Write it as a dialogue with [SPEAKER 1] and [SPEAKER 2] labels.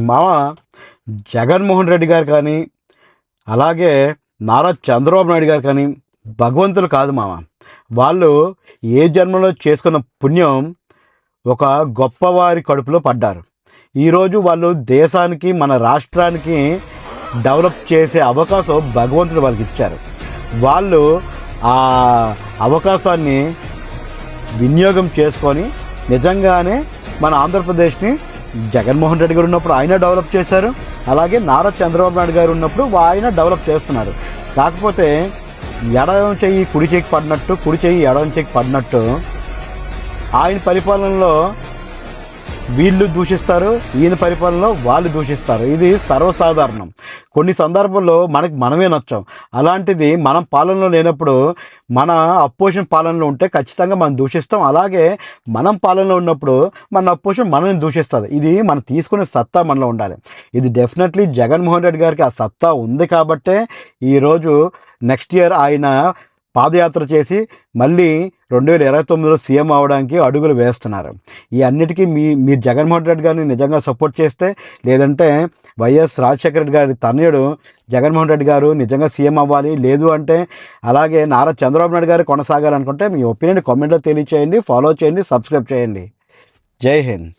[SPEAKER 1] మామ జగన్మోహన్ రెడ్డి గారు కానీ, అలాగే నారా చంద్రబాబు నాయుడు గారు కానీ భగవంతులు కాదు మామ. వాళ్ళు ఏ జన్మలో చేసుకున్న పుణ్యం ఒక గొప్పవారి కడుపులో పడ్డారు. ఈరోజు వాళ్ళు దేశానికి, మన రాష్ట్రానికి డెవలప్ చేసే అవకాశం భగవంతుడు వాళ్ళకి ఇచ్చారు. వాళ్ళు ఆ అవకాశాన్ని వినియోగం చేసుకొని నిజంగానే మన ఆంధ్రప్రదేశ్ని జగన్మోహన్ రెడ్డి గారు ఉన్నప్పుడు ఆయన డెవలప్ చేశారు. అలాగే నారా చంద్రబాబు నాయుడు గారు ఉన్నప్పుడు ఆయన డెవలప్ చేస్తున్నారు. కాకపోతే ఎడమ చెయ్యి కుడి చెయ్యికి పడినట్టు, కుడి చెయ్యి ఎడమ చెయ్యికి పడినట్టు ఆయన పరిపాలనలో వీళ్ళు దూషిస్తారు, ఈయన పరిపాలనలో వాళ్ళు దూషిస్తారు. ఇది సర్వసాధారణం. కొన్ని సందర్భాల్లో మనమే నచ్చాం. అలాంటిది మనం పాలనలో లేనప్పుడు, మన అపోజిషన్ పాలనలో ఉంటే ఖచ్చితంగా మనం దూషిస్తాం. అలాగే మనం పాలనలో ఉన్నప్పుడు మన అపోజిషన్ మనల్ని దూషిస్తుంది. ఇది మనం తీసుకునే సత్తా మనలో ఉండాలి. ఇది డెఫినెట్లీ జగన్మోహన్ రెడ్డి గారికి ఆ సత్తా ఉంది కాబట్టే ఈరోజు నెక్స్ట్ ఇయర్ ఆయన పాదయాత్ర చేసి మళ్ళీ 2029లో సీఎం అవడానికి అడుగులు వేస్తున్నారు. ఈ అన్నిటికీ మీరు జగన్మోహన్ రెడ్డి గారిని నిజంగా సపోర్ట్ చేస్తే, లేదంటే వైఎస్ రాజశేఖర రెడ్డి గారి తనయుడు జగన్మోహన్ రెడ్డి గారు నిజంగా సీఎం అవ్వాలి, లేదు అంటే అలాగే నారా చంద్రబాబు నాయుడు గారు కొనసాగాలనుకుంటే మీ ఒపీనియన్ కామెంట్లో తెలియచేయండి. ఫాలో చేయండి, సబ్స్క్రైబ్ చేయండి. జై హింద్.